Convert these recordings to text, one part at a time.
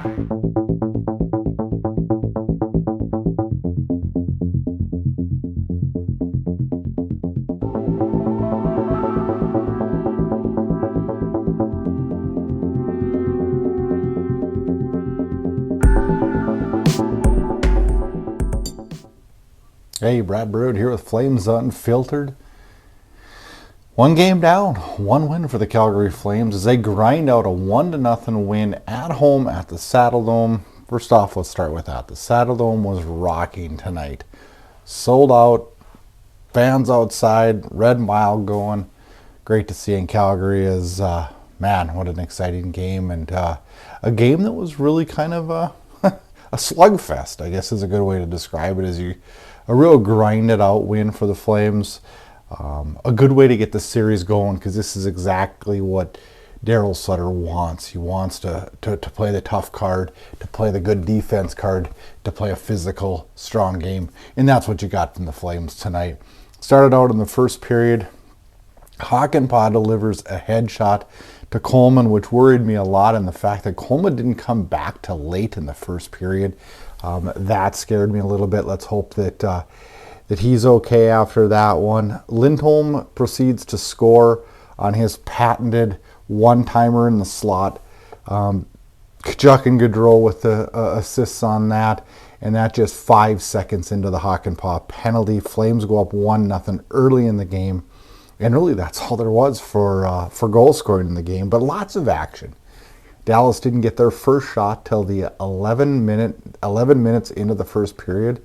Hey, Brad Burud here with Flames Unfiltered. One game down, one win for the Calgary Flames as they grind out a 1-0 win at home at the Saddledome. First off, let's start with that. The Saddledome was rocking tonight. Sold out, fans outside, red mile going. Great to see in Calgary as, man, what an exciting game. And a game that was really kind of a slugfest, I guess is a good way to describe it. A real grinded out win for the Flames. A good way to get the series going because this is exactly what Daryl Sutter wants. He wants to play the tough card, to play the good defense card, to play a physical, strong game. And that's what you got from the Flames tonight. Started out in the first period. Hakanpää delivers a headshot to Coleman, which worried me a lot, and the fact that Coleman didn't come back till late in the first period. That scared me a little bit. Let's hope that he's okay after that one. Lindholm proceeds to score on his patented one-timer in the slot. Tkachuk and Gaudreau with the assists on that, and that just 5 seconds into the Hakanpää penalty. Flames go up 1-0 early in the game, and really that's all there was for goal scoring in the game, but lots of action. Dallas didn't get their first shot till the 11 minutes into the first period,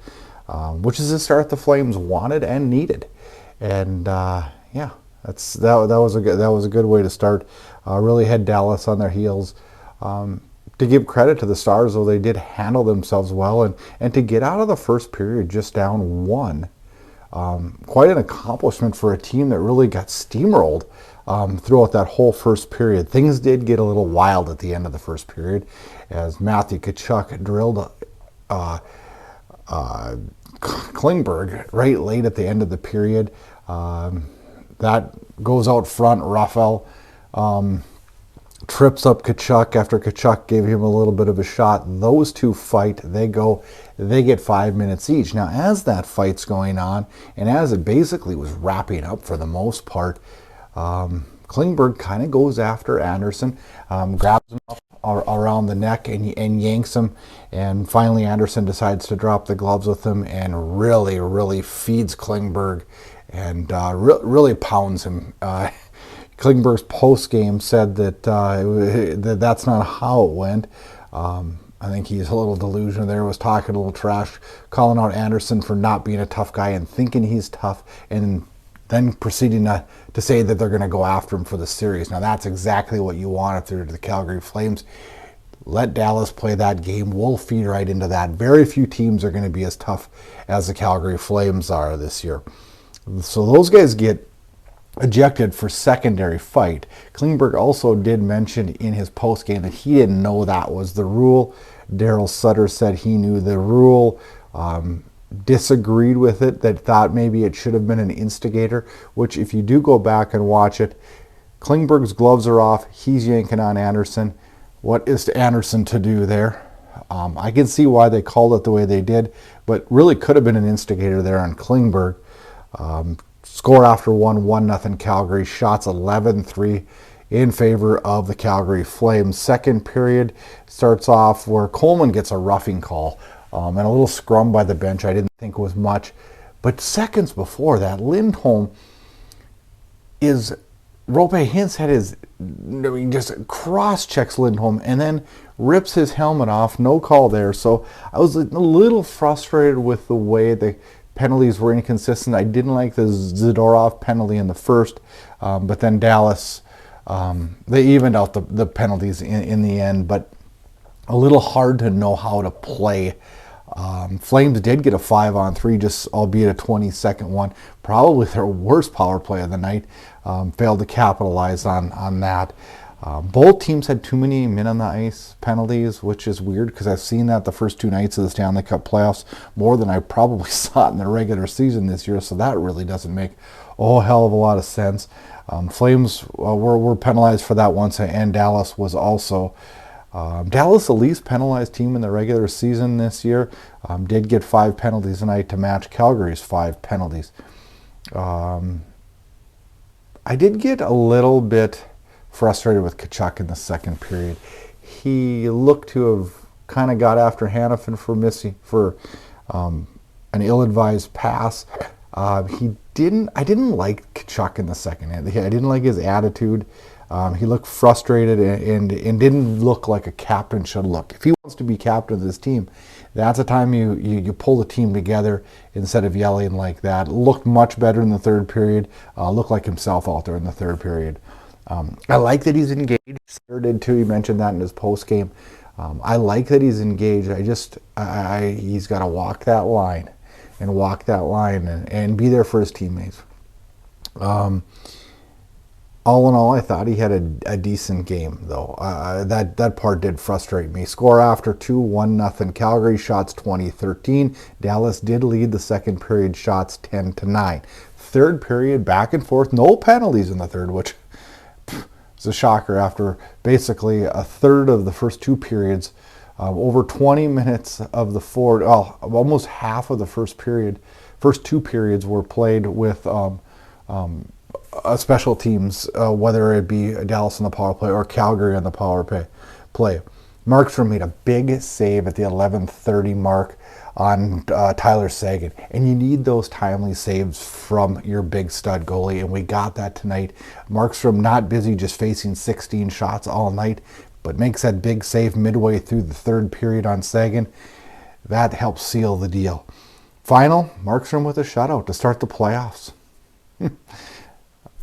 which is the start the Flames wanted and needed. And yeah, that was a good way to start. Really had Dallas on their heels. To give credit to the Stars, though, they did handle themselves well, and to get out of the first period just down one. Quite an accomplishment for a team that really got steamrolled throughout that whole first period. Things did get a little wild at the end of the first period as Matthew Tkachuk drilled Klingberg right late at the end of the period. That goes out front. Raphael trips up Tkachuk after Tkachuk gave him a little bit of a shot. Those two fight. They get 5 minutes each. Now, as that fight's going on, and as it basically was wrapping up for the most part, Klingberg kind of goes after Anderson, grabs him up around the neck and yanks him, and finally Anderson decides to drop the gloves with him and really feeds Klingberg and really pounds him. Klingberg's post-game said that that's not how it went. I think he's a little delusional there, was talking a little trash, calling out Anderson for not being a tough guy and thinking he's tough, and then proceeding to say that they're going to go after him for the series. Now, that's exactly what you want if they're the Calgary Flames. Let Dallas play that game. We'll feed right into that. Very few teams are going to be as tough as the Calgary Flames are this year. So those guys get ejected for secondary fight. Klingberg also did mention in his postgame that he didn't know that was the rule. Daryl Sutter said he knew the rule, disagreed with it, that thought maybe it should have been an instigator, which if you do go back and watch it, Klingberg's gloves are off. He's yanking on Anderson. What is Anderson to do there? I can see why they called it the way they did, but really could have been an instigator there on Klingberg. Score after 1-0 Calgary. Shots 11-3 in favor of the Calgary Flames. Second period starts off where Coleman gets a roughing call and a little scrum by the bench. I didn't think was much. But seconds before that, Lindholm Rope Hintz had just cross-checks Lindholm and then rips his helmet off. No call there. So I was a little frustrated with the way the penalties were inconsistent. I didn't like the Zadorov penalty in the first, but then Dallas, they evened out the penalties in the end, but a little hard to know how to play. Flames did get a 5-on-3, just albeit a 20-second one. Probably their worst power play of the night. Failed to capitalize on that. Both teams had too many men on the ice penalties, which is weird because I've seen that the first two nights of the Stanley Cup playoffs more than I probably saw it in the regular season this year, so that really doesn't make a hell of a lot of sense. Flames were penalized for that once, and Dallas was also. Dallas, the least penalized team in the regular season this year, did get 5 penalties tonight to match Calgary's 5 penalties. I did get a little bit frustrated with Tkachuk in the second period. He looked to have kind of got after Hanifin for an ill-advised pass. I didn't like Tkachuk in the second. I didn't like his attitude. He looked frustrated and didn't look like a captain should look. If he wants to be captain of this team, that's the time you pull the team together instead of yelling like that. Looked much better in the third period. Looked like himself out there in the third period. I like that he's engaged. Sarah did too. He mentioned that in his post game. I like that he's engaged. He's got to walk that line and be there for his teammates. All in all, I thought he had a decent game, though. That part did frustrate me. Score after 1-0 Calgary, shots 20-13. Dallas did lead the second period, shots 10-9. Third period, back and forth, no penalties in the third, which is a shocker after basically a third of the first 2 periods. Over 20 minutes of the almost half of the first 2 periods were played with special teams, whether it be Dallas on the power play or Calgary on the power play. Markstrom made a big save at the 11:30 mark on Tyler Seguin, and you need those timely saves from your big stud goalie, and we got that tonight. Markstrom not busy just facing 16 shots all night, but makes that big save midway through the third period on Seguin. That helps seal the deal. Final, Markstrom with a shutout to start the playoffs.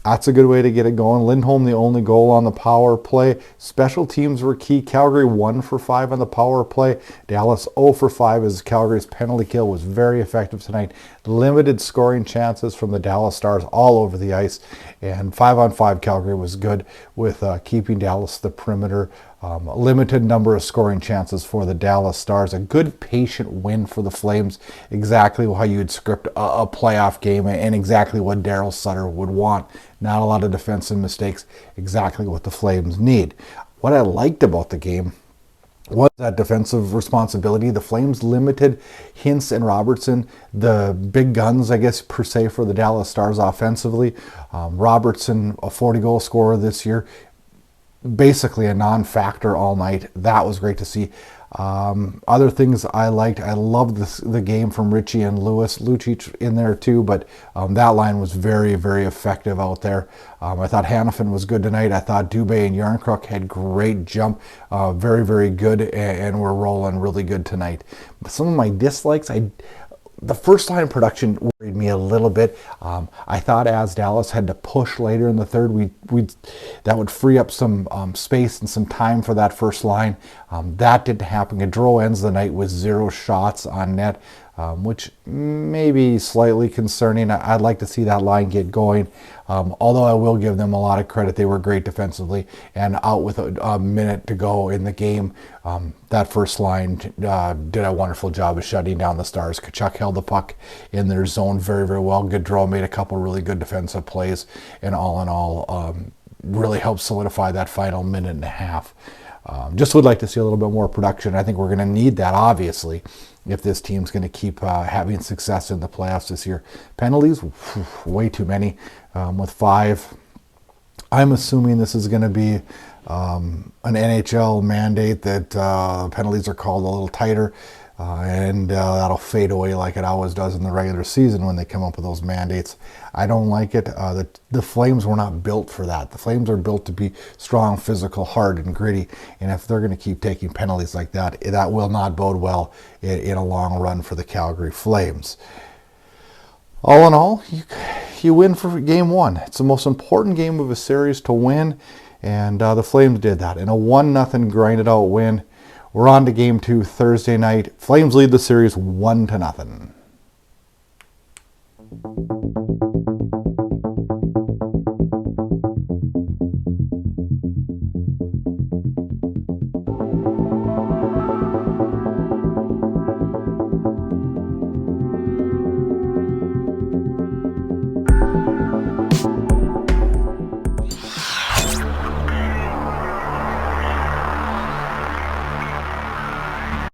That's a good way to get it going. Lindholm, the only goal on the power play. Special teams were key. Calgary 1 for 5 on the power play. Dallas 0 for 5 as Calgary's penalty kill was very effective tonight. Limited scoring chances from the Dallas Stars all over the ice. And 5-on-5 Calgary was good with keeping Dallas the perimeter. A limited number of scoring chances for the Dallas Stars. A good patient win for the Flames. Exactly how you would script a playoff game and exactly what Daryl Sutter would want. Not a lot of defensive mistakes. Exactly what the Flames need. What I liked about the game was that defensive responsibility. The Flames limited Hintz and Robertson, the big guns, I guess, per se, for the Dallas Stars offensively. Robertson, a 40-goal scorer this year, basically a non-factor all night. That was great to see. Other things I liked, I loved the game from Richie and Lucic in there too, but that line was very, very effective out there. I thought Hanifin was good tonight. I thought Dubé and Yarncrook had great jump, very, very good, and were rolling really good tonight. But some of my dislikes, the first line production worried me a little bit. I thought as Dallas had to push later in the third, that would free up some space and some time for that first line. That didn't happen. Gaudreau ends the night with 0 shots on net, which may be slightly concerning. I'd like to see that line get going. Although I will give them a lot of credit. They were great defensively, and out with a minute to go in the game, that first line did a wonderful job of shutting down the Stars. Tkachuk held the puck in their zone very, very well. Gaudreau made a couple really good defensive plays, and all in all, really helped solidify that final minute and a half. Just would like to see a little bit more production. I think we're going to need that, obviously, if this team's going to keep having success in the playoffs this year. Penalties, way too many, with 5. I'm assuming this is going to be an NHL mandate that penalties are called a little tighter, and that'll fade away like it always does in the regular season when they come up with those mandates. I don't like it. The Flames were not built for that. The Flames are built to be strong, physical, hard, and gritty, and if they're going to keep taking penalties like that, that will not bode well in a long run for the Calgary Flames. All in all, you win for game 1. It's the most important game of a series to win, and the Flames did that in a 1-0 grinded out win. We're on to game 2 Thursday night. Flames lead the series 1-0.